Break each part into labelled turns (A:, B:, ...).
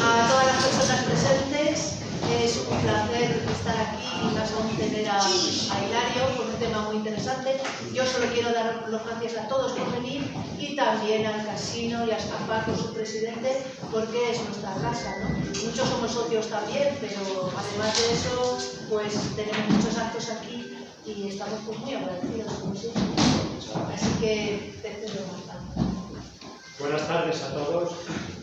A: A todas las personas presentes, es un placer estar aquí y más aún tener a Hilario con un tema muy interesante. Yo solo quiero dar las gracias a todos por venir y también al casino y a Paco, su presidente, porque es nuestra casa, ¿no? Muchos somos socios también, pero además de eso, pues tenemos muchos actos aquí y estamos pues, muy agradecidos, como siempre. Así que te cedo bastante.
B: Buenas tardes a todos.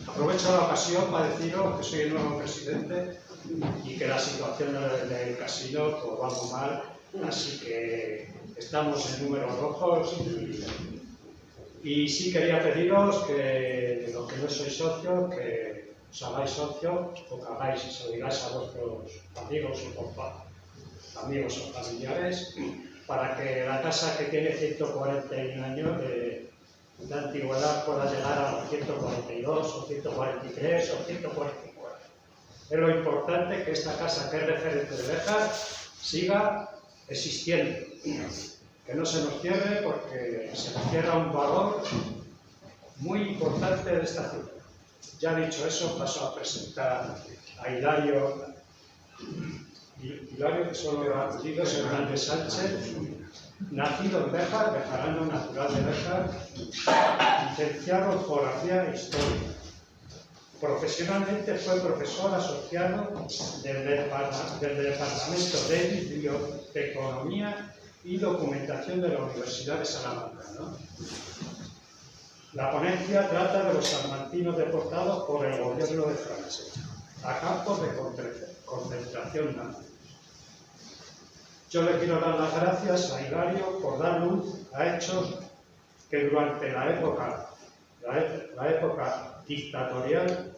B: Aprovecho la ocasión para deciros que soy el nuevo presidente y que la situación del casino pues, va muy mal, así que estamos en números rojos y sí quería pediros que los que no sois socios, que os hagáis socios o que hagáis y se lo digáis a vuestros amigos o familiares para que la casa que tiene 141 años de antigüedad pueda llegar a los 142 o 143 o 144. Es lo importante que esta casa, que es referente de Béjar, siga existiendo. Que no se nos cierre porque se nos cierra un valor muy importante de esta ciudad. Ya dicho eso, paso a presentar a Hilario, que solo ha apellido Hernández Sánchez, nacido en Béjar, bejarano natural de Béjar, licenciado en Geografía e Historia. Profesionalmente fue profesor asociado del Departamento de Biblioteconomía y Documentación de la Universidad de Salamanca, ¿no? La ponencia trata de los salmantinos deportados por el gobierno de Francia a campos de concentración nazi. Yo le quiero dar las gracias a Hilario por dar luz a hechos que durante la época dictatorial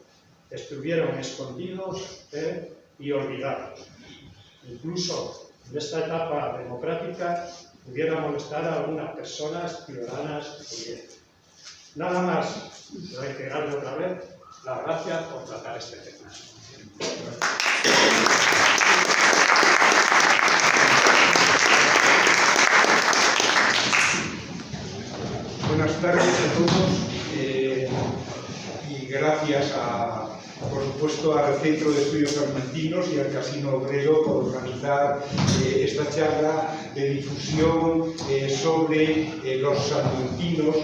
B: estuvieron escondidos y olvidados. Incluso en esta etapa democrática pudiera molestar a algunas personas ciudadanas pudientes. Nada más, reiterarle otra vez las gracias por tratar este tema.
C: Buenas tardes a todos y gracias por supuesto al Centro de Estudios Salmantinos y al Casino Obrero por organizar esta charla de difusión sobre los salmantinos,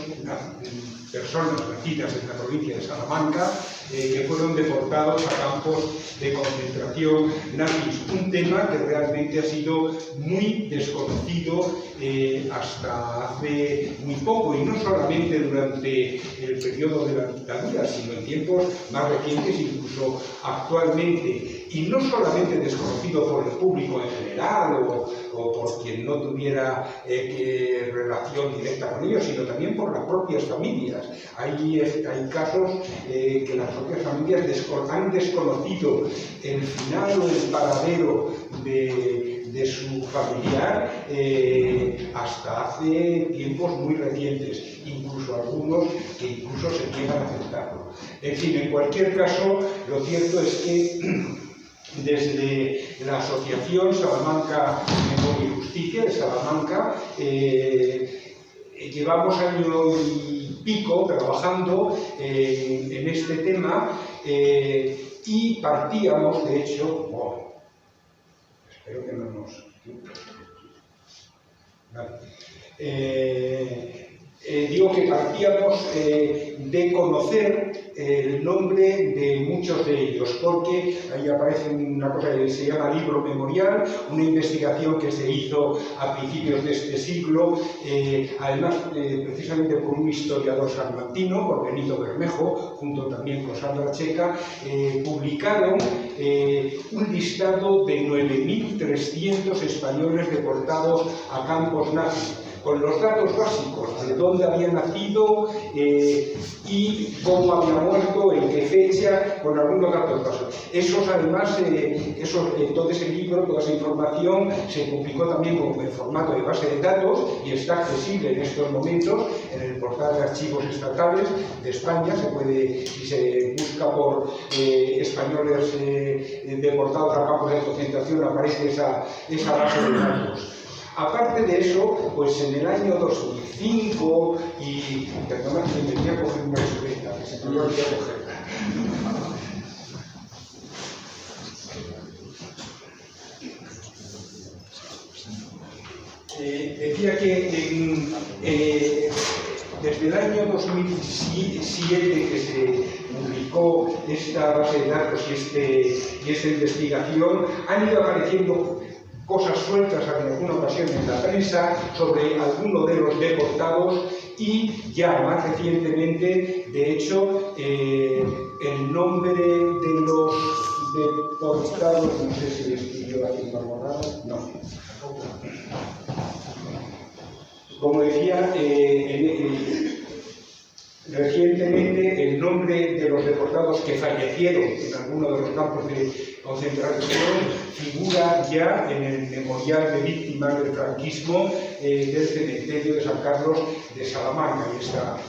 C: personas nacidas en la provincia de Salamanca, que fueron deportados a campos de concentración nazis. Un tema que realmente ha sido muy desconocido hasta hace muy poco, y no solamente durante el periodo de la dictadura, sino en tiempos más recientes, incluso actualmente. Y no solamente desconocido por el público en general o por quien no tuviera relación directa con ellos, sino también por las propias familias. Hay casos que las propias familias han desconocido el final o el paradero de su familiar hasta hace tiempos muy recientes, incluso algunos que incluso se niegan a aceptarlo. En fin, en cualquier caso, lo cierto es que desde la Asociación Salamanca Memoria y Justicia de Salamanca llevamos año y pico trabajando en este tema y partíamos, de hecho, espero que no nos... digo que partíamos de conocer el nombre de muchos de ellos, porque ahí aparece una cosa que se llama libro memorial, una investigación que se hizo a principios de este siglo, además precisamente por un historiador salmantino, por Benito Bermejo, junto también con Sandra Checa, publicaron un listado de 9.300 españoles deportados a campos nazis, con los datos básicos de dónde había nacido y cómo había muerto, en qué fecha, con algunos datos básicos. Esos además, todo ese libro, toda esa información se publicó también como en formato de base de datos y está accesible en estos momentos en el portal de archivos estatales de España. Se puede, si se busca por españoles deportados a campos de concentración, aparece esa base de datos. Aparte de eso, pues en el año 2005, y perdona que me voy a coger una chuleta, que se me voy a cogerla. 2007 que se publicó esta base de datos y esta investigación, han ido apareciendo cosas sueltas en alguna ocasión en la prensa sobre alguno de los deportados y ya más recientemente, de hecho, el nombre de los deportados, no sé si estoy yo haciendo algo raro, no. Como decía, recientemente el nombre de los deportados que fallecieron en alguno de los campos de concentración figura ya en el memorial de víctimas del franquismo del cementerio de San Carlos de Salamanca.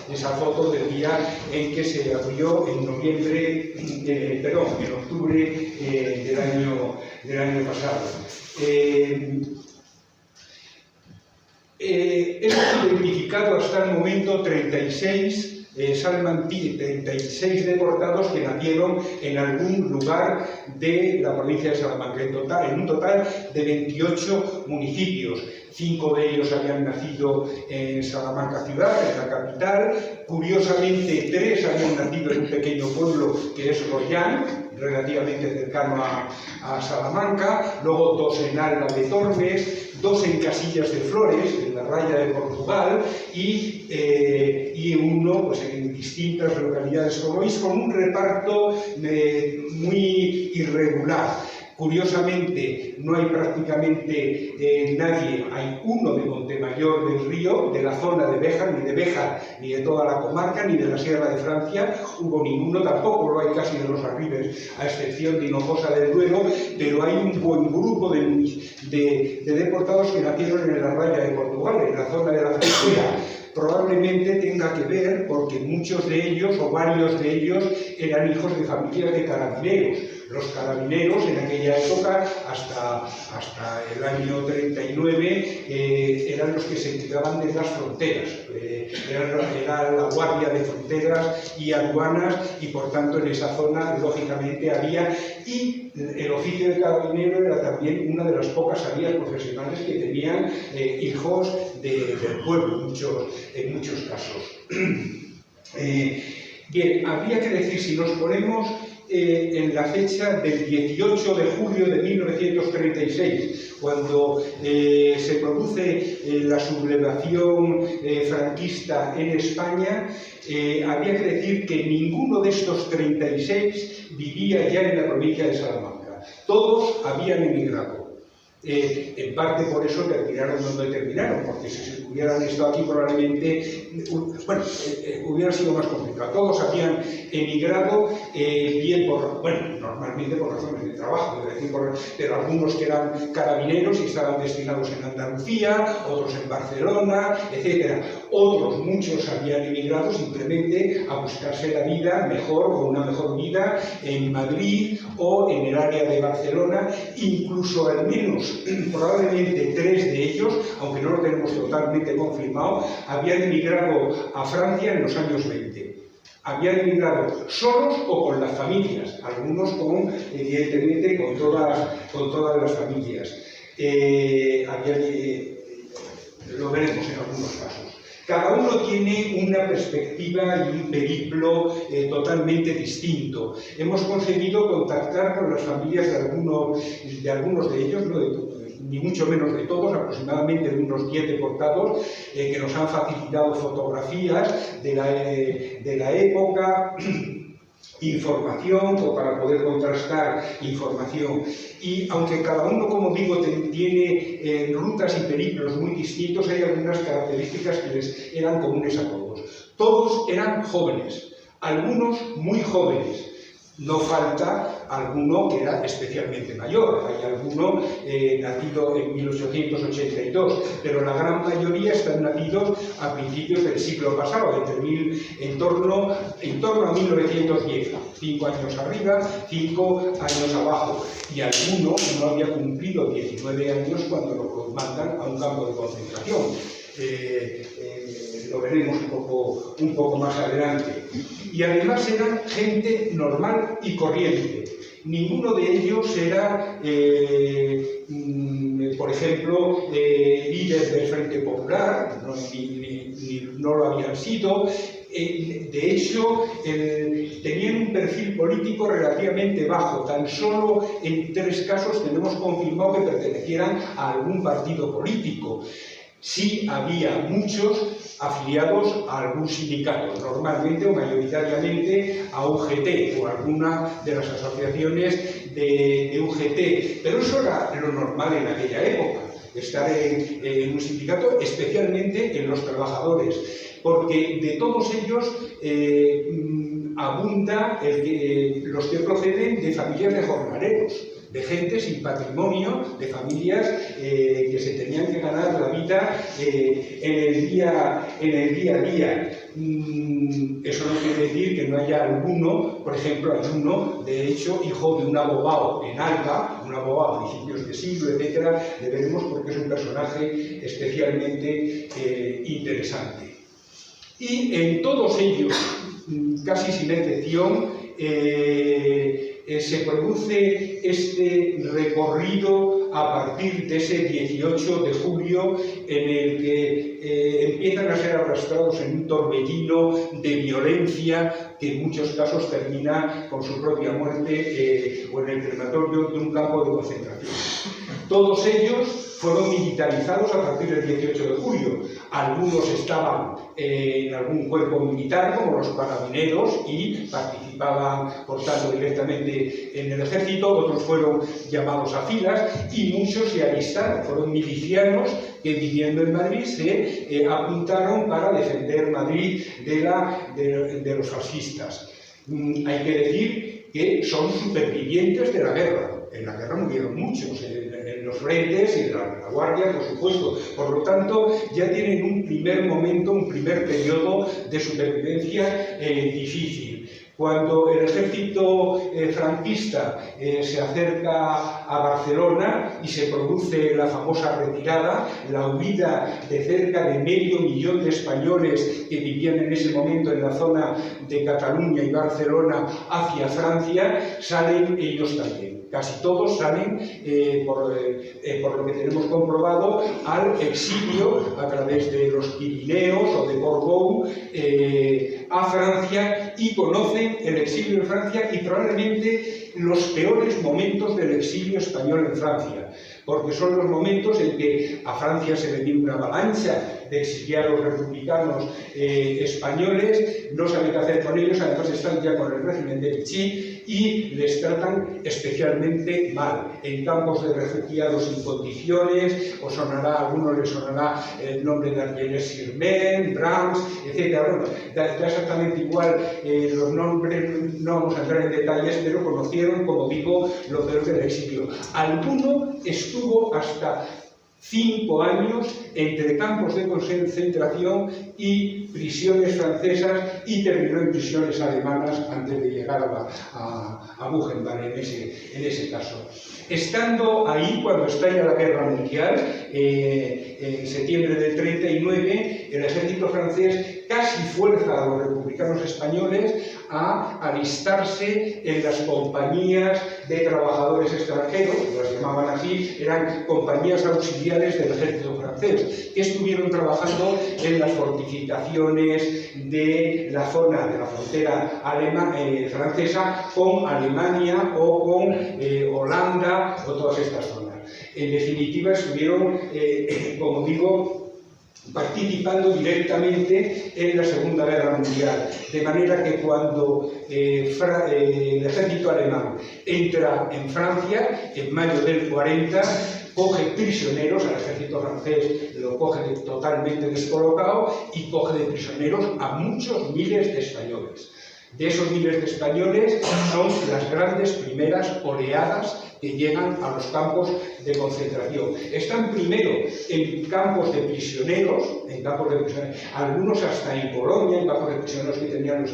C: Y esa foto del día en que se abrió en octubre del año pasado. Hemos identificado hasta el momento 36 deportados que nacieron en algún lugar de la provincia de Salamanca, en un total de 28 municipios. 5 de ellos habían nacido en Salamanca ciudad, en la capital. Curiosamente, 3 habían nacido en un pequeño pueblo que es Rollán, relativamente cercano a Salamanca. Luego 2 en Alba de Tormes, 2 en Casillas de Flores, en la raya de Portugal, y uno pues, en distintas localidades como veis, con un reparto muy irregular. Curiosamente, no hay prácticamente nadie, hay uno de Montemayor del Río, de la zona de Béjar, ni de toda la comarca, ni de la Sierra de Francia, hubo ninguno, tampoco lo hay casi de los Arribes, a excepción de Hinojosa del Duero, pero hay un buen grupo de deportados que nacieron en la raya de Portugal, en la zona de la frontera. Probablemente tenga que ver porque muchos de ellos, o varios de ellos, eran hijos de familias de carabineros. Los carabineros en aquella época, hasta el año 39, eran los que se encargaban de las fronteras. Era la guardia de fronteras y aduanas, y por tanto en esa zona, lógicamente, había... Y el oficio de carabinero era también una de las pocas salidas profesionales que tenían hijos del pueblo, en muchos casos. Bien, habría que decir, si nos ponemos en la fecha del 18 de julio de 1936, cuando se produce la sublevación franquista en España, habría que decir que ninguno de estos 36 vivía ya en la provincia de Salamanca. Todos habían emigrado. En parte por eso terminaron donde terminaron, porque si hubieran estado aquí probablemente hubiera sido más complicado. Todos habían emigrado, bien normalmente por razones de trabajo, es decir, pero algunos que eran carabineros y estaban destinados en Andalucía, otros en Barcelona, etc. Otros, muchos habían emigrado simplemente a buscarse la vida mejor, o una mejor vida en Madrid o en el área de Barcelona, incluso al menos probablemente 3 de ellos, aunque no lo tenemos totalmente confirmado, habían emigrado a Francia en los años 20. Habían emigrado solos o con las familias, algunos evidentemente con todas las familias. Lo veremos en algunos casos. Cada uno tiene una perspectiva y un periplo totalmente distinto. Hemos conseguido contactar con las familias de algunos de ellos, no de todos, ni mucho menos de todos, aproximadamente de unos 10 deportados, que nos han facilitado fotografías de la época, información, o para poder contrastar información. Y aunque cada uno, como digo, tiene rutas y periplos muy distintos, hay algunas características que les eran comunes a todos. Todos eran jóvenes, algunos muy jóvenes. No falta alguno que era especialmente mayor, hay alguno nacido en 1882, pero la gran mayoría están nacidos a principios del siglo pasado, en torno a 1910, 5 años arriba, 5 años abajo, y alguno no había cumplido 19 años cuando lo mandan a un campo de concentración. Lo veremos un poco más adelante. Y además eran gente normal y corriente. Ninguno de ellos era, por ejemplo, líder del Frente Popular, no lo habían sido. De hecho, tenían un perfil político relativamente bajo. Tan solo en 3 casos tenemos confirmado que pertenecieran a algún partido político. Sí había muchos afiliados a algún sindicato, normalmente o mayoritariamente a UGT o alguna de las asociaciones de UGT, pero eso era lo normal en aquella época, estar en un sindicato, especialmente en los trabajadores, porque de todos ellos abunda los que proceden de familias de jornaleros, de gente sin patrimonio, de familias que se tenían que ganar la vida en el día a día. Eso no quiere decir que no haya alguno, por ejemplo, hay uno, de hecho, hijo de un abogado en Alba, un abogado a principios de siglo, etcétera, le veremos porque es un personaje especialmente interesante. Y en todos ellos, casi sin excepción, se produce este recorrido a partir de ese 18 de julio en el que empiezan a ser arrastrados en un torbellino de violencia que en muchos casos termina con su propia muerte o en el crematorio de un campo de concentración. Todos ellos fueron militarizados a partir del 18 de julio. Algunos estaban en algún cuerpo militar, como los carabineros, y participaban, por tanto, directamente en el ejército. Otros fueron llamados a filas y muchos se alistaron. Fueron milicianos que, viviendo en Madrid, se apuntaron para defender Madrid de los fascistas. Hay que decir que son supervivientes de la guerra. En la guerra murieron muchos, en los frentes, en la guardia, por supuesto. Por lo tanto, ya tienen un primer momento, un primer periodo de supervivencia difícil. Cuando el ejército franquista se acerca a Barcelona y se produce la famosa retirada, la huida de cerca de 500.000 de españoles que vivían en ese momento en la zona de Cataluña y Barcelona hacia Francia, salen ellos también. Casi todos salen, por lo que tenemos comprobado, al exilio a través de los Pirineos o de Borbón a Francia, y conocen el exilio en Francia y probablemente los peores momentos del exilio español en Francia, porque son los momentos en que a Francia se le viene una avalancha de exiliados republicanos españoles, no saben qué hacer con ellos, además están ya con el régimen de Vichy y les tratan especialmente mal. En campos de refugiados sin condiciones, a algunos les sonará el nombre de Argelès Sirmen, Brahms, etc. Bueno, da exactamente igual los nombres, no vamos a entrar en detalles, pero conocieron, como digo, lo peor del exilio. Alguno estuvo hasta 5 años entre campos de concentración y prisiones francesas y terminó en prisiones alemanas antes de llegar a Buchenwald en ese caso. Estando ahí, cuando estalla la Guerra Mundial, en septiembre del 39, el ejército francés casi fuerza a los republicanos españoles a alistarse en las compañías de trabajadores extranjeros, las llamaban así, eran compañías auxiliares del ejército francés, que estuvieron trabajando en las fortificaciones de la zona de la frontera francesa con Alemania o con Holanda o todas estas zonas. En definitiva, estuvieron, como digo, participando directamente en la Segunda Guerra Mundial, de manera que cuando el ejército alemán entra en Francia, en mayo del 40, coge prisioneros, al ejército francés lo coge totalmente descolocado y coge de prisioneros a muchos miles de españoles. De esos miles de españoles son las grandes primeras oleadas que llegan a los campos de concentración. Están primero en campos de prisioneros, algunos hasta en Polonia, en campos de prisioneros que tenían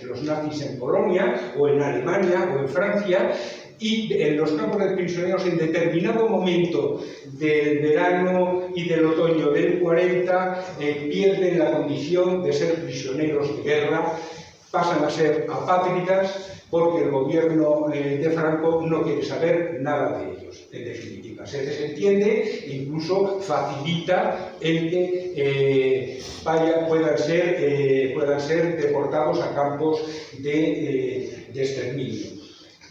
C: los nazis en Polonia, o en Alemania, o en Francia, y en los campos de prisioneros en determinado momento del verano y del otoño del 40 pierden la condición de ser prisioneros de guerra, pasan a ser apátridas porque el gobierno de Franco no quiere saber nada de ellos, en definitiva. Se desentiende e incluso facilita el que puedan ser deportados a campos de exterminio.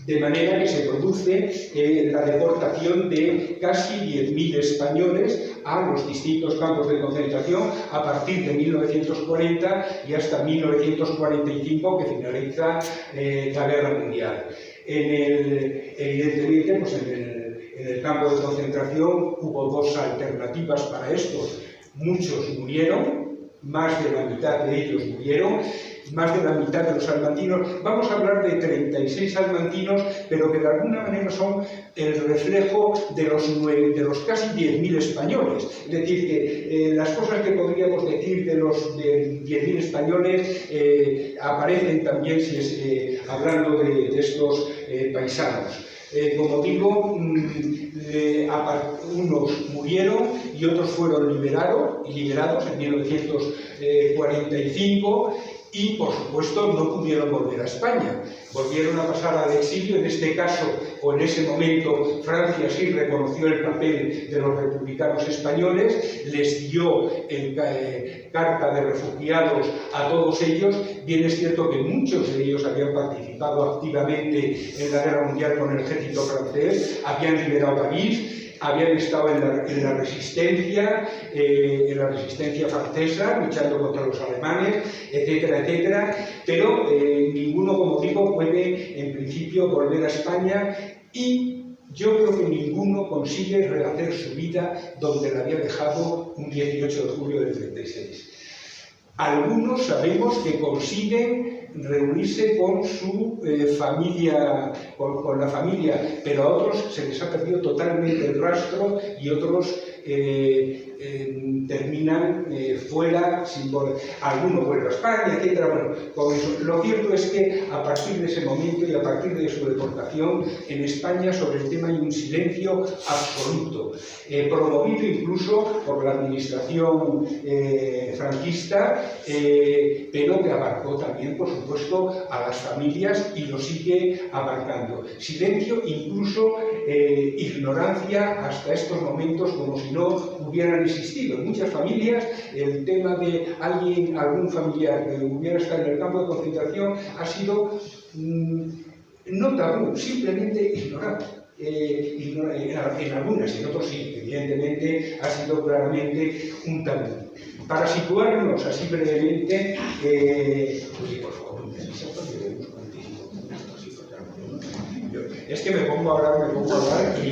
C: De manera que se produce la deportación de casi 10.000 españoles a los distintos campos de concentración a partir de 1940 y hasta 1945, que finaliza la Guerra Mundial. Evidentemente, pues en el campo de concentración hubo dos alternativas para estos. Muchos murieron, más de la mitad de ellos murieron, más de la mitad de los salmantinos. Vamos a hablar de 36 salmantinos, pero que de alguna manera son el reflejo de los casi 10.000 españoles. Es decir, que las cosas que podríamos decir de los 10.000 españoles aparecen tambitambién hablando de estos paisanos. Como digo, unos murieron y otros fueron liberados en 1945 y, por supuesto, no pudieron volver a España. Volvieron a pasar al exilio. En este caso, o en ese momento, Francia sí reconoció el papel de los republicanos españoles, les dio carta de refugiados a todos ellos. Bien es cierto que muchos de ellos habían participado activamente en la Guerra Mundial con el ejército francés, habían liberado París, habían estado en la resistencia francesa, luchando contra los alemanes, etcétera, etcétera, pero ninguno, como digo, puede en principio volver a España, y yo creo que ninguno consigue rehacer su vida donde la había dejado un 18 de julio del 36. Algunos sabemos que consiguen reunirse con su familia, con la familia, pero a otros se les ha perdido totalmente el rastro y otros terminan fuera, sin poder. Algunos vuelven a España, etc. Bueno, lo cierto es que a partir de ese momento y a partir de su deportación, en España sobre el tema hay un silencio absoluto, promovido incluso por la administración franquista, pero que abarcó también, por supuesto, a las familias y lo sigue abarcando. Silencio, incluso ignorancia hasta estos momentos, como si no hubieran existido. En muchas familias el tema de algún familiar que hubiera estado en el campo de concentración ha sido no tabú, simplemente ignorado. En algunas, en otros sí, evidentemente ha sido claramente un tabú. Para situarnos así brevemente, oye, por favor, es que me pongo a hablar y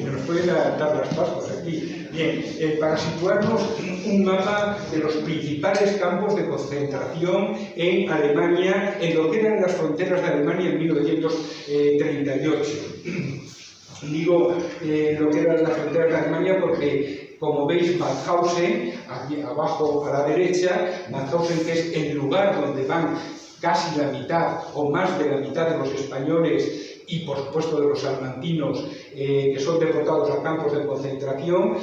C: nos pueden adaptar las pastas aquí. Bien, para situarnos, un mapa de los principales campos de concentración en Alemania, en lo que eran las fronteras de Alemania en 1938. Digo lo que eran las fronteras de Alemania porque, como veis, Mauthausen, aquí abajo a la derecha, Mauthausen, que es el lugar donde van casi la mitad o más de la mitad de los españoles y, por supuesto, de los salmantinos que son deportados a campos de concentración.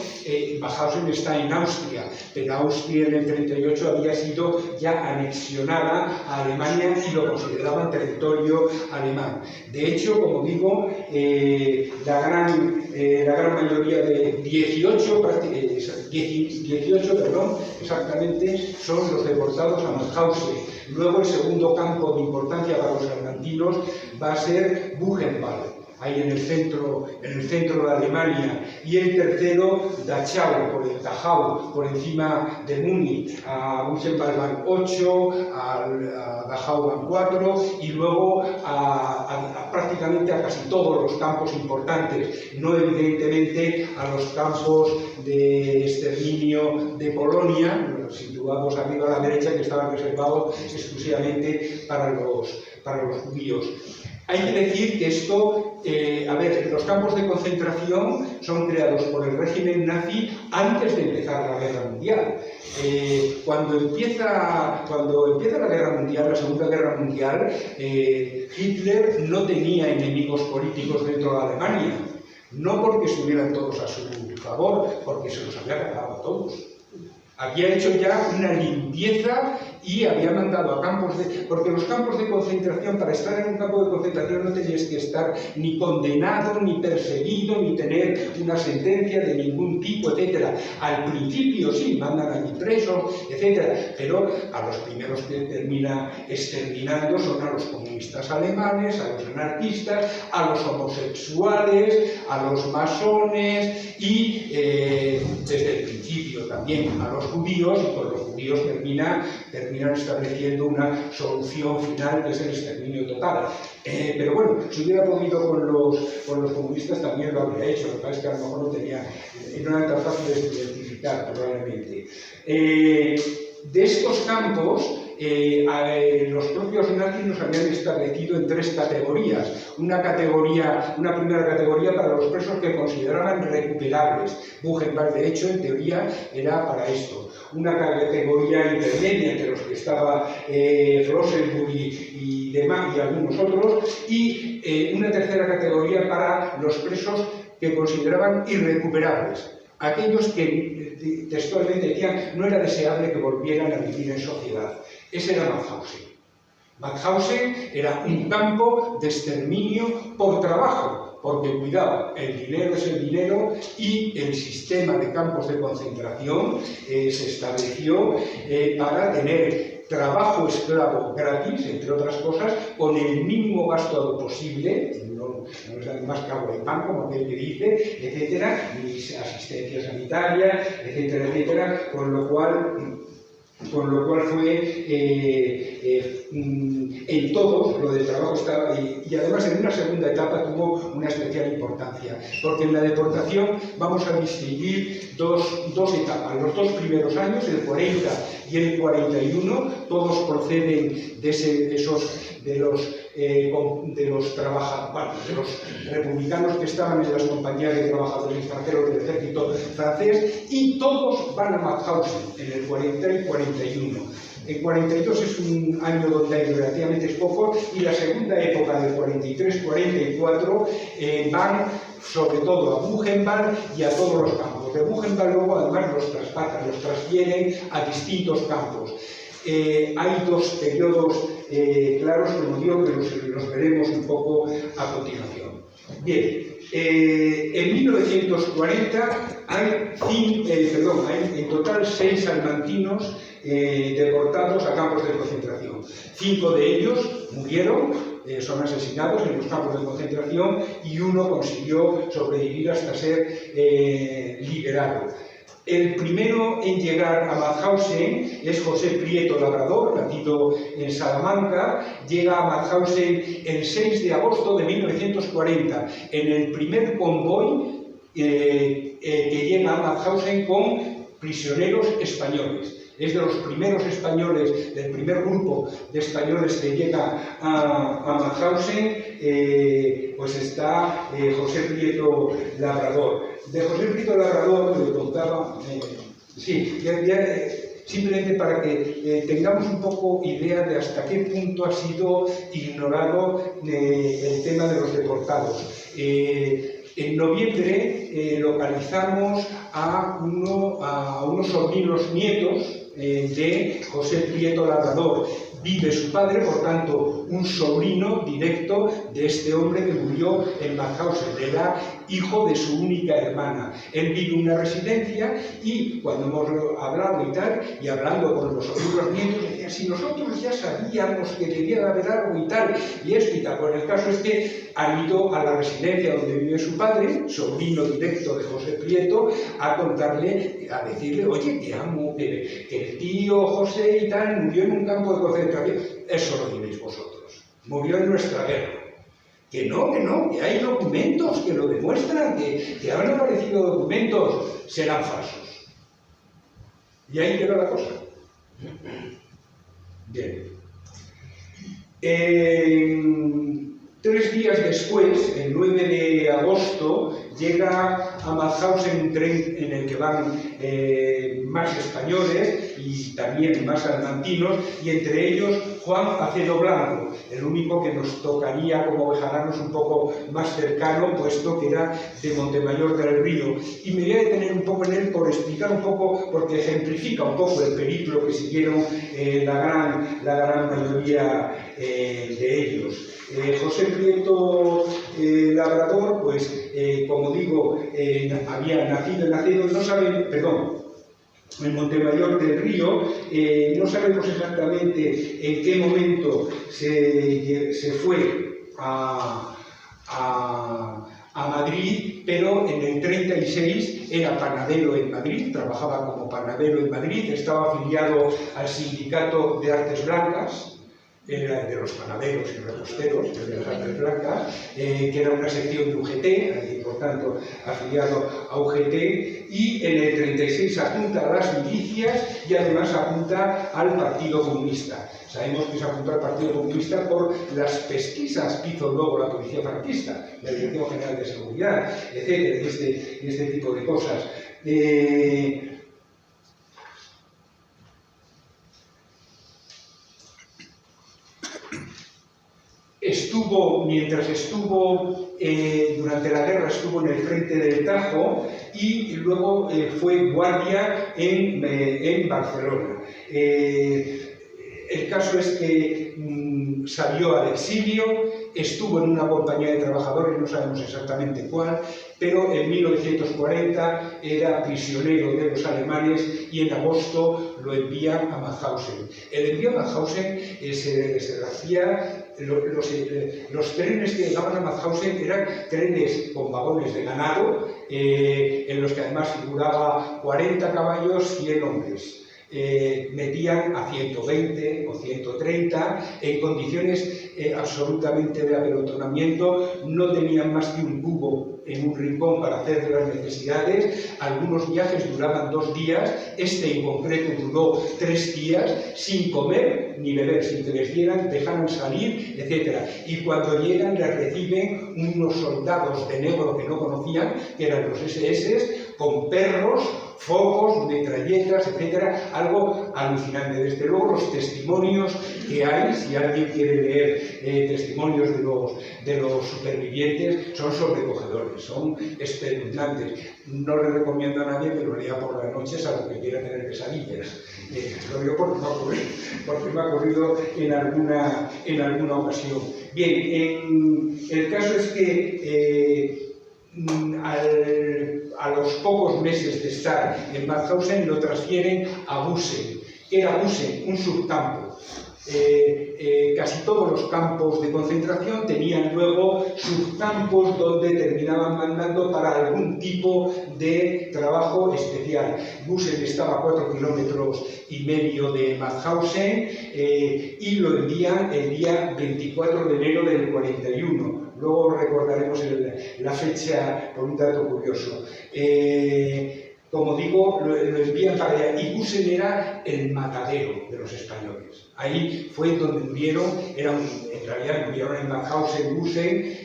C: Mauthausen está en Austria, pero Austria en el 38 había sido ya anexionada a Alemania y lo consideraban territorio alemán. De hecho, como digo, la gran mayoría de 18 exactamente, son los deportados a Mauthausen. Luego, el segundo campo de importancia para los salmantinos va a ser Buchenwald, ahí en el centro de Alemania, y el tercero, Dachau, por encima de Múnich. A Buchenwald van 8, a Dachau van 4, y luego prácticamente a casi todos los campos importantes, no evidentemente a los campos de exterminio de Polonia, situados arriba a la derecha, que estaban reservados exclusivamente para los judíos. Hay que decir que esto, los campos de concentración son creados por el régimen nazi antes de empezar la Guerra Mundial. Cuando empieza la Guerra Mundial, la Segunda Guerra Mundial, Hitler no tenía enemigos políticos dentro de Alemania, no porque estuvieran todos a su favor, porque se los había cargado a todos. Había hecho ya una limpieza y había mandado a campos de... Porque los campos de concentración, para estar en un campo de concentración no tenías que estar ni condenado, ni perseguido, ni tener una sentencia de ningún tipo, etc. Al principio sí, mandan allí presos, etc. Pero a los primeros que termina exterminando son a los comunistas alemanes, a los anarquistas, a los homosexuales, a los masones y desde el principio también a los judíos, y con los judíos terminan estableciendo una solución final que es el exterminio total. Pero bueno, si hubiera podido con los comunistas también lo habría hecho, lo que pasa es que a lo mejor no era tan fácil de identificar probablemente. De estos campos, los propios nazis nos habían establecido en 3 categorías. Una primera categoría para los presos que consideraban recuperables. Buchenwald, de hecho, en teoría era para esto. Una categoría intermedia entre los que estaba Flossenbürg y demás, y algunos otros, y una tercera categoría para los presos que consideraban irrecuperables. Aquellos que textualmente decían no era deseable que volvieran a vivir en sociedad. Ese era Mauthausen. Mauthausen era un campo de exterminio por trabajo, porque cuidado, el dinero es el dinero y el sistema de campos de concentración se estableció para tener trabajo esclavo gratis, entre otras cosas, con el mínimo gasto posible, no es más que agua y pan, como aquel que dice, etcétera, ni asistencia sanitaria, etcétera, etcétera, con lo cual fue en todos lo del trabajo estaba, y además en una segunda etapa tuvo una especial importancia, porque en la deportación vamos a distinguir dos etapas. Los 2 primeros años, el 40 y el 41, todos proceden de los republicanos que estaban en las compañías de trabajadores extranjeros del ejército francés, y todos van a Mauthausen en el 40 y 41. El 42 es un año donde hay relativamente poco, y la segunda época del 43-44 van sobre todo a Buchenwald y a todos los campos. De Buchenwald luego además los traspasan, los transfieren a distintos campos. Hay 2 periodos claros, como digo, que los veremos un poco a continuación. Bien, en 1940 hay en total 6 salmantinos deportados a campos de concentración. 5 de ellos murieron, son asesinados en los campos de concentración, y 1 consiguió sobrevivir hasta ser liberado. El primero en llegar a Mauthausen es José Prieto Labrador, nacido en Salamanca. Llega a Mauthausen el 6 de agosto de 1940, en el primer convoy que llega a Mauthausen con prisioneros españoles. Es de los primeros españoles, del primer grupo de españoles que llega a Mauthausen, pues está José Prieto Labrador. De José Prieto Labrador le contaba, simplemente para que tengamos un poco idea de hasta qué punto ha sido ignorado el tema de los deportados. En noviembre localizamos a unos sobrinos nietos de José Prieto Labrador. Vive su padre, por tanto, un sobrino directo de este hombre que murió en Mauthausen. Era hijo de su única hermana. Él vive en una residencia, y cuando hemos hablado y tal, y hablando con los sobrinos nietos, decía, si nosotros ya sabíamos que debía de haber algo y tal, y esto y tal. Pues el caso es que han ido a la residencia donde vive su padre, sobrino directo de José Prieto, a contarle, a decirle, oye, te amo, que el tío José y tal murió en un campo de concentración. Eso lo diréis vosotros. Murió en nuestra guerra. Que no, que hay documentos que lo demuestran, que han aparecido documentos, serán falsos. Y ahí queda la cosa. Bien. 3 días después, el 9 de agosto, llega a Mauthausen un tren en el que van más españoles y también más salmantinos, y entre ellos Juan Acedo Blanco, el único que nos tocaría como bejaranos un poco más cercano, puesto que era de Montemayor del Río. Y me voy a detener un poco en él por explicar un poco, porque ejemplifica un poco el periplo que siguieron la gran mayoría de ellos. José Prieto Labrador, pues como digo, había nacido en Montemayor del Río. No sabemos exactamente en qué momento se fue a Madrid, pero en el 36 era panadero en Madrid, trabajaba como panadero en Madrid, estaba afiliado al Sindicato de Artes Blancas, era de los panaderos y reposteros de las Artes Blancas, que era una sección de UGT, y por tanto afiliado a UGT, y en el 36 apunta a las milicias y además apunta al Partido Comunista. Sabemos que se apuntó al Partido Comunista por las pesquisas que hizo luego la policía franquista, la Dirección General de Seguridad, etcétera, y este tipo de cosas. Mientras estuvo durante la guerra, estuvo en el frente del Tajo y luego fue guardia en Barcelona. El caso es que salió al exilio, estuvo en una compañía de trabajadores, no sabemos exactamente cuál, pero en 1940 era prisionero de los alemanes y en agosto lo envían a Mauthausen. El envío a Mauthausen se hacía. Los trenes que llegaban a Mauthausen eran trenes con vagones de ganado, en los que además figuraba 40 caballos, 100 hombres. Metían a 120 o 130 en condiciones absolutamente de apelotonamiento, no tenían más que un cubo en un rincón para hacer las necesidades. Algunos viajes duraban 2 días, este en concreto duró 3 días, sin comer ni beber, sin que les dieran, dejaran salir, etc. Y cuando llegan les reciben unos soldados de negro que no conocían, que eran los SS, con perros, focos, metralletas, etcétera, algo alucinante. Desde luego los testimonios que hay, si alguien quiere leer testimonios de los supervivientes, son sobrecogedores, son espeluznantes. No le recomiendo a nadie que lo lea por la noche, salvo que quiera tener pesadillas. Lo digo porque me ha ocurrido en alguna ocasión. Bien, el caso es que a los pocos meses de estar en Mauthausen lo transfieren a Busen. Era Busen un subcampo. Casi todos los campos de concentración tenían luego subcampos donde terminaban mandando para algún tipo de trabajo especial. Busen estaba a 4,5 kilómetros de Mauthausen y lo envían el día 24 de enero del 41. Luego recordaremos la fecha por un dato curioso. Como digo, lo envían para allá, y Busen era el matadero de los españoles. Ahí fue donde murieron, en realidad murieron en Mauthausen, Busen,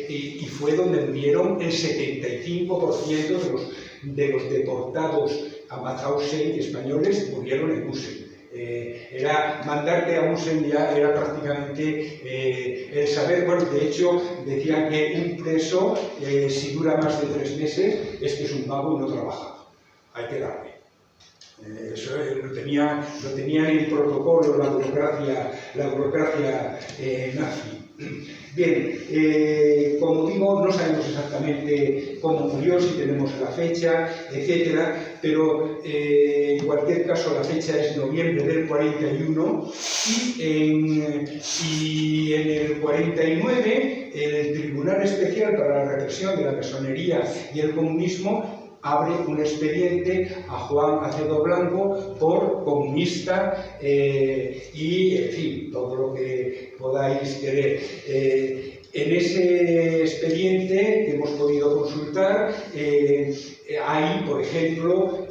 C: y fue donde murieron el 75% de los deportados a Mauthausen españoles, murieron en Busen. Era mandarte a Busen ya era prácticamente el saber. Bueno, de hecho decían que un preso si dura más de 3 meses es que es un vago y no trabaja, hay que darle. Eso lo tenían en el protocolo, la burocracia nazi. Bien, como digo, no sabemos exactamente cómo murió, si tenemos la fecha, etcétera, pero en cualquier caso la fecha es noviembre del 41 y en el 49 el Tribunal Especial para la Represión de la Personería y el Comunismo abre un expediente a Juan Acedo Blanco por comunista y, en fin, todo lo que podáis querer. En ese expediente que hemos podido consultar hay, por ejemplo,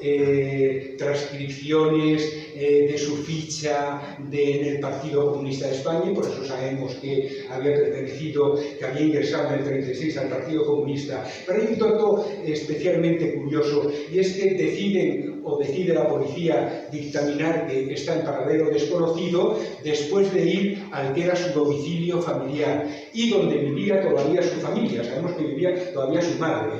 C: transcripciones de su ficha en el Partido Comunista de España, y por eso sabemos que había pertenecido, que había ingresado en el 36 al Partido Comunista. Pero hay un dato especialmente curioso, y es que decide la policía dictaminar que está en paradero desconocido después de ir al que era su domicilio familiar y donde vivía todavía su familia. Sabemos que vivía todavía su madre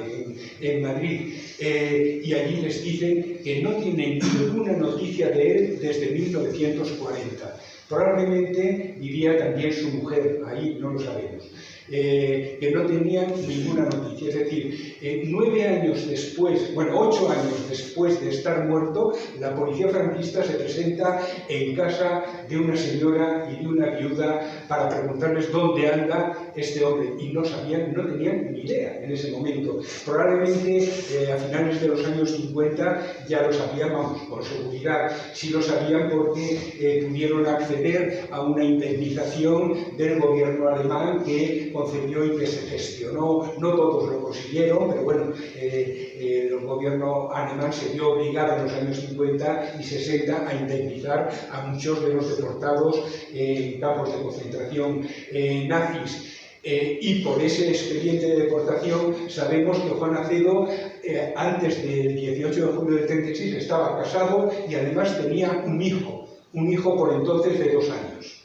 C: en Madrid, y allí les dicen que no tienen ninguna noticia de él desde 1940. Probablemente vivía también su mujer, ahí no lo sabemos. Que no tenían ninguna noticia. Es decir, 9 años después, bueno, 8 años después de estar muerto, la policía franquista se presenta en casa de una señora y de una viuda para preguntarles dónde anda este hombre, y no tenían ni idea en ese momento. Probablemente a finales de los años 50 ya lo sabían, vamos, con seguridad, sí lo sabían porque pudieron acceder a una indemnización del gobierno alemán que concedió y que se gestionó. No todos lo consiguieron, pero bueno, el gobierno alemán se vio obligado en los años 50 y 60 a indemnizar a muchos de los deportados en campos de concentración nazis. Y por ese expediente de deportación sabemos que Juan Acedo, antes del 18 de julio del 36, estaba casado y además tenía un hijo por entonces de 2 años.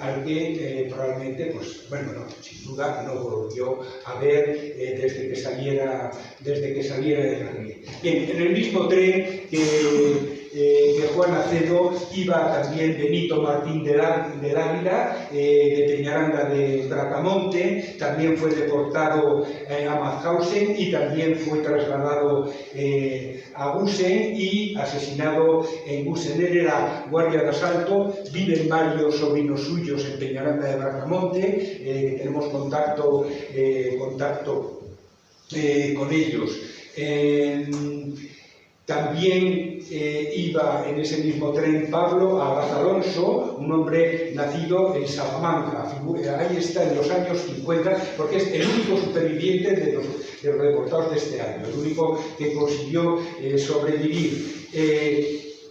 C: Al que probablemente, pues bueno, no, sin duda no volvió a ver desde que saliera de Madrid. Bien, en el mismo tren que Juan Acedo iba también Benito Martín del Águila, de Peñaranda de Bracamonte, también fue deportado a Mauthausen y también fue trasladado a Gusen y asesinado en Gusen. Él era guardia de asalto, viven varios sobrinos suyos en Peñaranda de Bracamonte, tenemos contacto con ellos. También iba en ese mismo tren Pablo Abad Alonso, un hombre nacido en Salamanca. Ahí está en los años 50, porque es el único superviviente de los deportados de este año, el único que consiguió sobrevivir.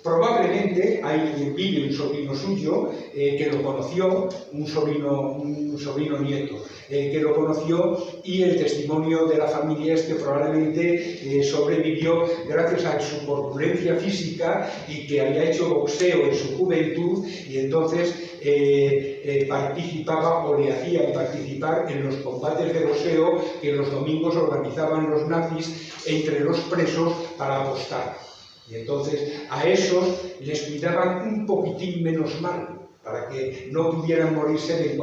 C: Probablemente hay quien vive un sobrino suyo que lo conoció, un sobrino nieto que lo conoció, y el testimonio de la familia es que probablemente sobrevivió gracias a su corpulencia física y que había hecho boxeo en su juventud, y entonces participaba o le hacían participar en los combates de boxeo que los domingos organizaban los nazis entre los presos para apostar. Y entonces a esos les cuidaban un poquitín menos mal, para que no pudieran morirse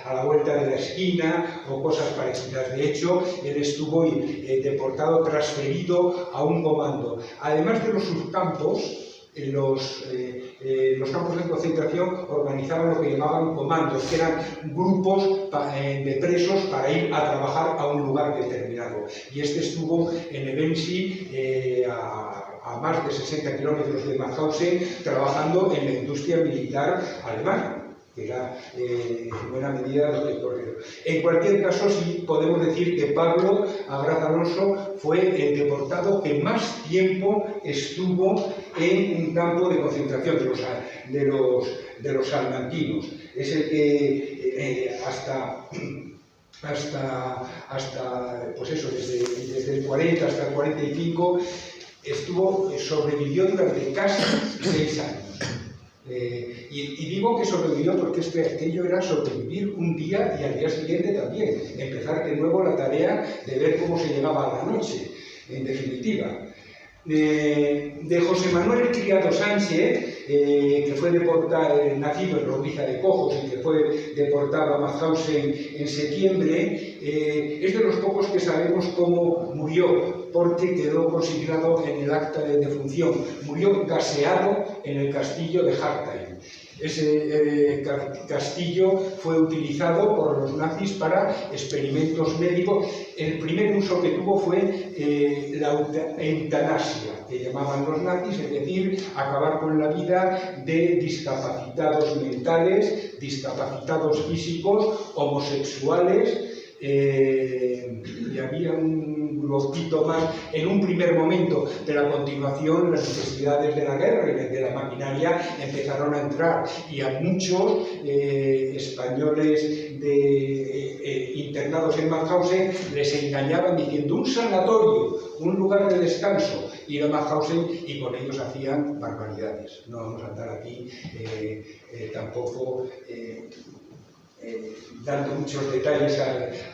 C: a la vuelta de la esquina o cosas parecidas. De hecho, él estuvo deportado, transferido a un comando. Además de los subcampos, los campos de concentración organizaban lo que llamaban comandos, que eran grupos de presos para ir a trabajar a un lugar determinado. Y este estuvo en Ebensi, a más de 60 kilómetros de Mauthausen, trabajando en la industria militar alemana, que era en buena medida lo que corrió. En cualquier caso, sí podemos decir que Pablo Abad Alonso fue el deportado que más tiempo estuvo en un campo de concentración de los salmantinos. Es el que hasta pues eso, desde el 40 hasta el 45 sobrevivió durante casi 6 años. Y digo que sobrevivió porque aquello era sobrevivir un día y al día siguiente también, empezar de nuevo la tarea de ver cómo se llegaba a la noche, en definitiva. De José Manuel Criado Sánchez, que fue deportado, nacido en Roviza de Cojos y que fue deportado a Mauthausen en septiembre, es de los pocos que sabemos cómo murió, porque quedó consignado en el acta de defunción. Murió gaseado en el castillo de Hartheim. Ese castillo fue utilizado por los nazis para experimentos médicos. El primer uso que tuvo fue la eutanasia, que llamaban los nazis, es decir, acabar con la vida de discapacitados mentales, discapacitados físicos, homosexuales, y había un grupito más en un primer momento, pero a continuación las necesidades de la guerra y de la maquinaria empezaron a entrar, y a muchos españoles internados en Mauthausen les engañaban diciendo un sanatorio, un lugar de descanso, ir a Mauthausen, y con ellos hacían barbaridades. No vamos a andar aquí tampoco dando muchos detalles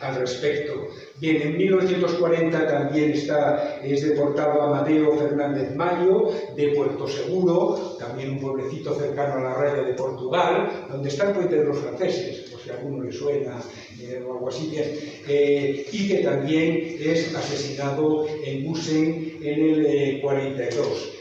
C: al respecto. Bien, en 1940 también es deportado Amadeo Fernández Mayo de Puerto Seguro, también un pueblecito cercano a la raya de Portugal, donde está el puente de los franceses, por si a alguno le suena o algo así, y que también es asesinado en Gusen en el 42.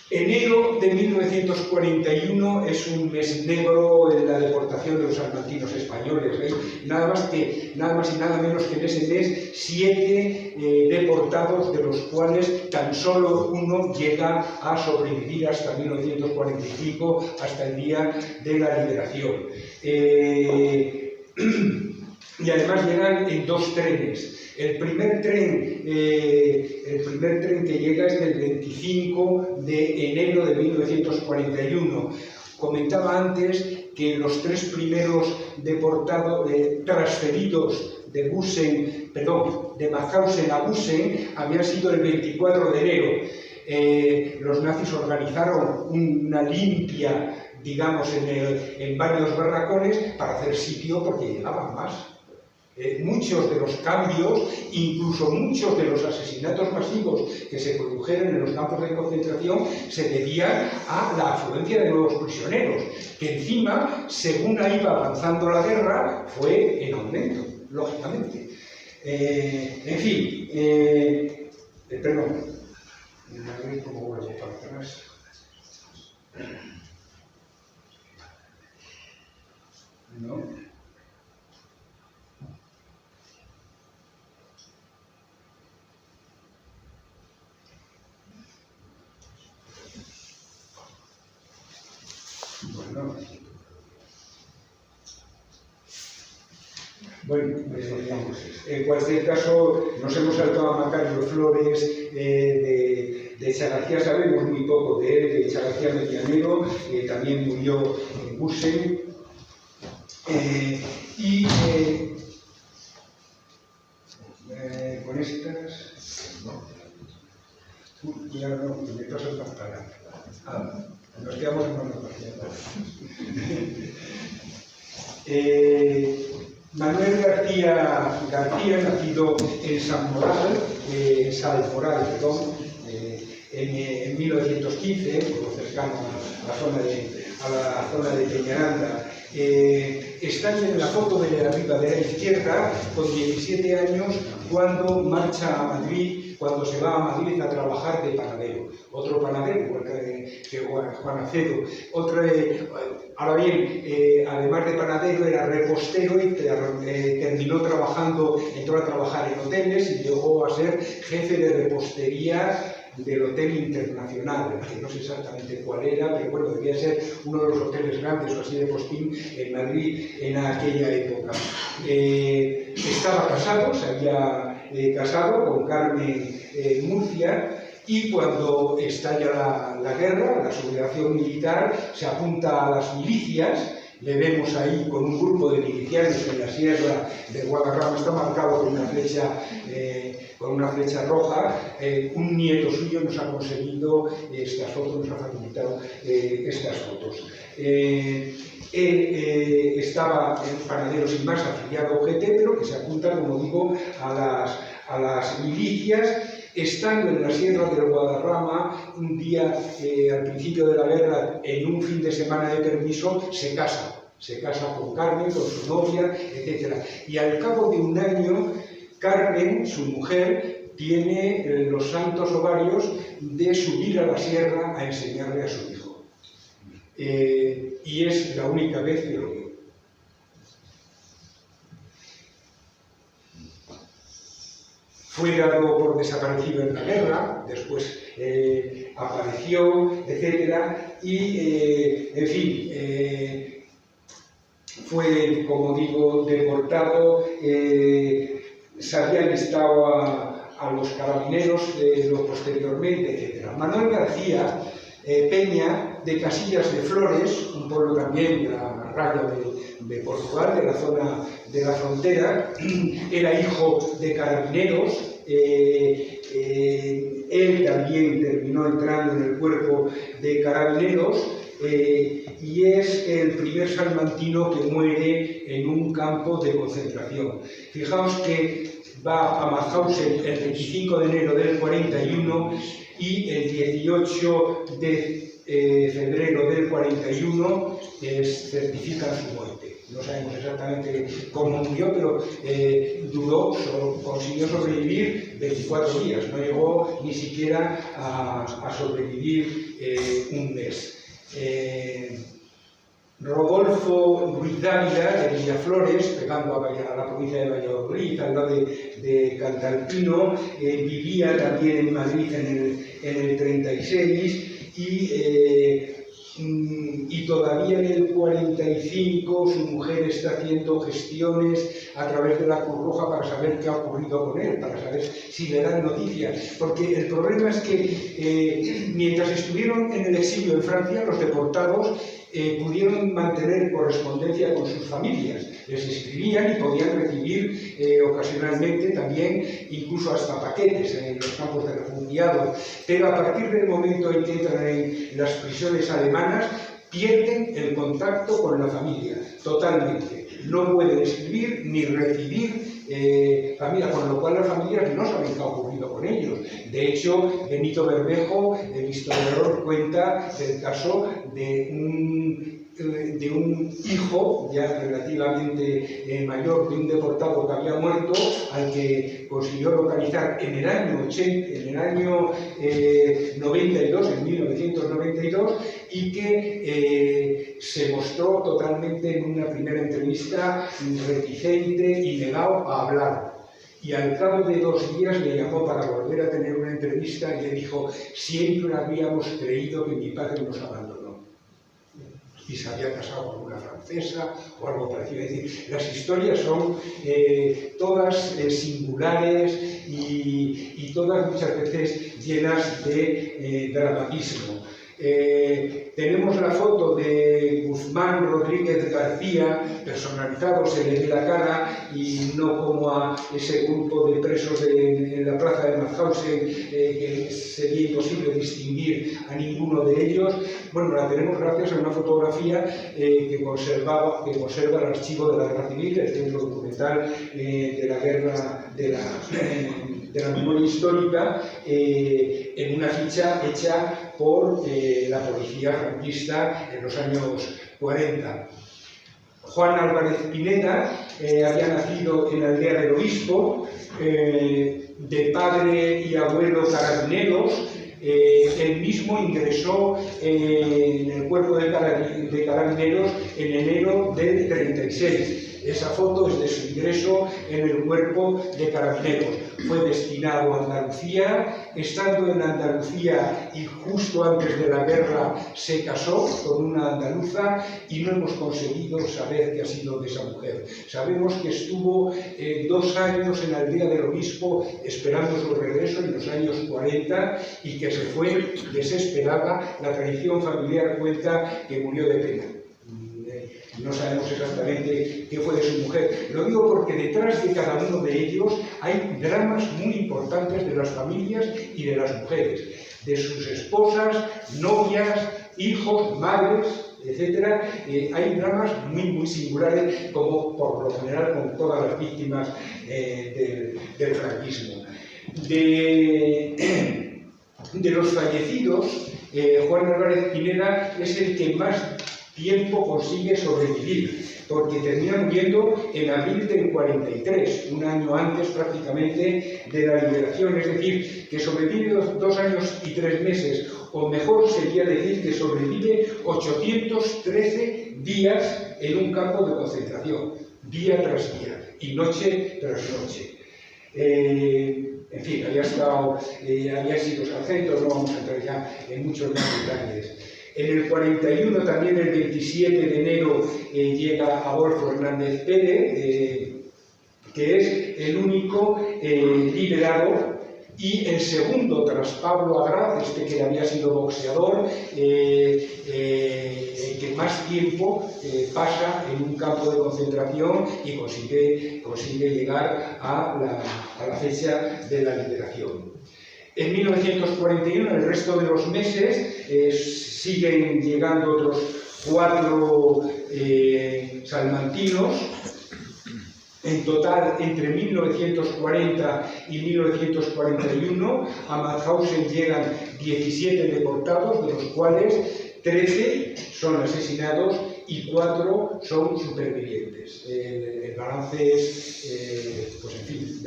C: Enero de 1941 es un mes negro en la deportación de los salmantinos españoles. ¿Veis? Nada más y nada menos que en ese mes 7 deportados, de los cuales tan solo uno llega a sobrevivir hasta 1945, hasta el día de la liberación. Y además llegan en 2 trenes. El primer tren que llega es del 25 de enero de 1941. Comentaba antes que los 3 primeros deportados, transferidos de Mauthausen a Gusen habían sido el 24 de enero. Los nazis organizaron una limpia, digamos, en varios barracones para hacer sitio, porque llegaban más. Muchos de los cambios, incluso muchos de los asesinatos masivos que se produjeron en los campos de concentración, se debían a la afluencia de nuevos prisioneros, que encima, según iba avanzando la guerra, fue en aumento, lógicamente. En fin, perdón, a ver cómo vuelvo para atrás. ¿No? Bueno, en cualquier caso, nos hemos saltado a Macario Flores, de Echagarcía sabemos muy poco de él, de Echagarcía Medianero, también murió en Gusen, con estas... ya no, me paso el pantalla. Nos quedamos en una Manuel García, nacido en Salmoral, en 1915, por cercano a la zona de Peñaranda. Está en la foto de arriba de la izquierda, con 17 años, cuando marcha a Madrid, cuando se va a Madrid a trabajar de panadero. Otro panadero, igual que Juan Acedo. Ahora bien, además de panadero, era repostero y terminó entró a trabajar en hoteles y llegó a ser jefe de repostería del Hotel Internacional, que no sé exactamente cuál era, pero bueno, debía ser uno de los hoteles grandes o así de postín en Madrid en aquella época. Estaba casado, se había casado con Carmen Murcia, y cuando estalla la guerra, la sublevación militar, se apunta a las milicias. Le vemos ahí con un grupo de milicianos en la sierra de Guadarrama, está marcado con una flecha roja. Un nieto suyo nos ha conseguido estas fotos, nos ha facilitado estas fotos. Él estaba en panadero sin más, afiliado a UGT, pero que se apunta, como digo, a las milicias. Estando en la sierra del Guadarrama, un día al principio de la guerra, en un fin de semana de permiso, se casa con Carmen, con su novia, etc. Y al cabo de un año, Carmen, su mujer, tiene los santos ovarios de subir a la sierra a enseñarle a su hijo. y es la única vez que lo veo. Fue dado por desaparecido en la guerra, después apareció, etc. Y, en fin, fue, como digo, deportado, se había alistado a los carabineros posteriormente, etc. Manuel García Peña, de Casillas de Flores, un pueblo también de la raya de Portugal, de la zona de la frontera, era hijo de carabineros. Él también terminó entrando en el cuerpo de carabineros y es el primer salmantino que muere en un campo de concentración. Fijaos que va a Mauthausen el 25 de enero del 41 y el 18 de febrero del 41 certifican su muerte. No sabemos exactamente cómo murió, pero consiguió sobrevivir 24 días, no llegó ni siquiera a sobrevivir un mes. Rodolfo Ruiz Dávila, de Villaflores, pegando a la provincia de Valladolid, al lado de Cantalpino, vivía también en Madrid en el 36 y todavía en el 45 su mujer está haciendo gestiones a través de la Cruz Roja para saber qué ha ocurrido con él, para saber si le dan noticias. Porque el problema es que mientras estuvieron en el exilio en Francia, los deportados pudieron mantener correspondencia con sus familias. Les escribían y podían recibir ocasionalmente también, incluso hasta paquetes en los campos de refugiados. Pero a partir del momento en que entran en las prisiones alemanas, pierden el contacto con la familia, totalmente. No pueden escribir ni recibir familia, con lo cual las familias no saben qué ha ocurrido con ellos. De hecho, Benito Bermejo, el historiador, cuenta el caso de un hijo ya relativamente mayor de un deportado que había muerto, al que consiguió localizar en el año 92, en 1992, y que se mostró totalmente en una primera entrevista reticente y negado a hablar. Y al cabo de 2 días le llamó para volver a tener una entrevista y le dijo: siempre habíamos creído que mi padre nos abandonó. Y se había casado con una francesa o algo parecido. Es decir, las historias son todas singulares y todas muchas veces llenas de dramatismo. Tenemos la foto de Guzmán Rodríguez García, personalizado, se le ve la cara y no como a ese grupo de presos en la plaza de Mauthausen, que sería imposible distinguir a ninguno de ellos. Bueno, la tenemos gracias a una fotografía que conserva el archivo de la Guerra Civil, el Centro Documental de la Guerra de la Memoria Histórica, en una ficha hecha por la policía franquista en los años 40. Juan Álvarez Pineda había nacido en Aldea del Obispo, de padre y abuelo carabineros. Él mismo ingresó en el cuerpo de carabineros en enero del 36. Esa foto es de su ingreso en el cuerpo de carabineros. Fue destinado a Andalucía. Estando en Andalucía y justo antes de la guerra se casó con una andaluza y no hemos conseguido saber qué ha sido de esa mujer. Sabemos que estuvo 2 años en Aldea del Obispo esperando su regreso en los años 40 y que se fue desesperada. La tradición familiar cuenta que murió de pena. No sabemos exactamente qué fue de su mujer. Lo digo porque detrás de cada uno de ellos hay dramas muy importantes de las familias y de las mujeres, de sus esposas, novias, hijos, madres, etc. Hay dramas muy singulares, como por lo general con todas las víctimas del franquismo. De los fallecidos, Juan Álvarez Pineda es el que más tiempo consigue sobrevivir, porque termina muriendo en abril del 43, un año antes prácticamente de la liberación. Es decir, que sobrevive 2 años y 3 meses o mejor sería decir que sobrevive 813 días en un campo de concentración, día tras día y noche tras noche. En fin, había sido sargento, no vamos a entrar ya en muchos más detalles. En el 41, también el 27 de enero, llega Adolfo Hernández Pérez, que es el único liberado, y el segundo tras Pablo Agraz, que había sido boxeador, el que más tiempo pasa en un campo de concentración y consigue llegar a la fecha de la liberación. En 1941, el resto de los meses, siguen llegando otros 4 salmantinos. En total, entre 1940 y 1941, a Mauthausen llegan 17 deportados, de los cuales 13 son asesinados y 4 son supervivientes. El balance es, pues en fin,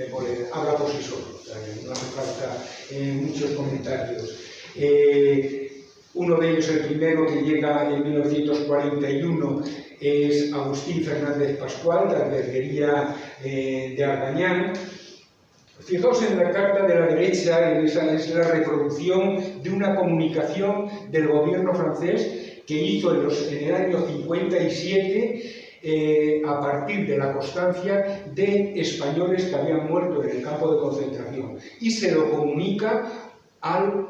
C: habla por sí solo, no hace falta muchos comentarios. Uno de ellos, el primero que llega en 1941, es Agustín Fernández Pascual, de Alberguería de Argañán. Fijaos en la carta de la derecha, esa es la reproducción de una comunicación del gobierno francés que hizo en el año 57 a partir de la constancia de españoles que habían muerto en el campo de concentración, y se lo comunica al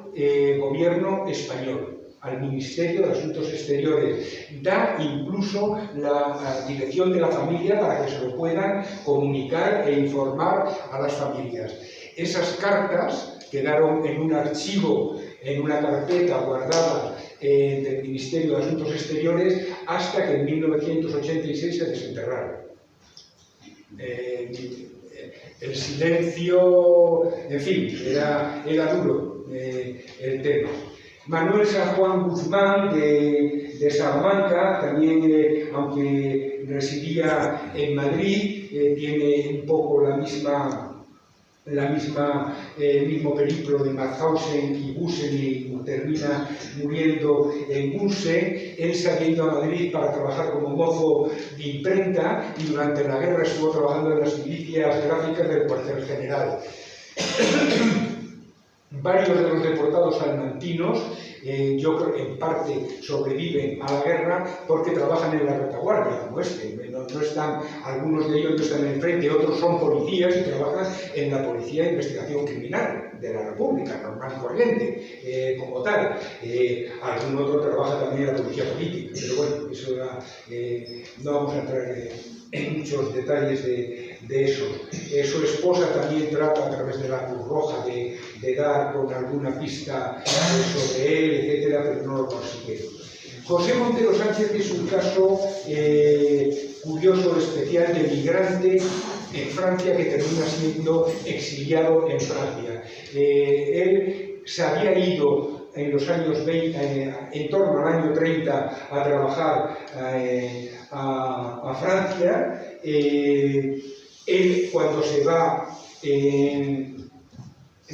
C: gobierno español, al Ministerio de Asuntos Exteriores. Da incluso la dirección de la familia para que se lo puedan comunicar e informar a las familias. Esas cartas quedaron en un archivo, en una carpeta guardada del Ministerio de Asuntos Exteriores, hasta que en 1986 se desenterraron. El silencio, en fin, era duro el tema. Manuel San Juan Guzmán, de Salamanca, también, aunque residía en Madrid, tiene un poco el mismo periplo de Mauthausen y Gusen, y termina muriendo en Gusen. Él se había ido a Madrid para trabajar como mozo de imprenta, y durante la guerra estuvo trabajando en las milicias gráficas del cuartel general. Varios de los deportados salmantinos, yo creo que en parte sobreviven a la guerra porque trabajan en la retaguardia, como no están, algunos de ellos no están en el frente, otros son policías y trabajan en la Policía de Investigación Criminal de la República, normal y corriente, como tal. Algún otro trabaja también en la Policía Política, pero bueno, eso no vamos a entrar en muchos detalles de eso. Su esposa también trata a través de la Cruz Roja de dar con alguna pista sobre él, etcétera, pero no lo consigue. José Montero Sánchez es un caso curioso, especial, de migrante en Francia que termina siendo exiliado en Francia. Él se había ido en los años 20, en torno al año 30, a trabajar a Francia. Él, cuando se va,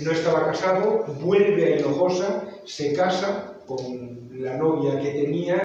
C: no estaba casado, vuelve a Hinojosa, se casa con la novia que tenía,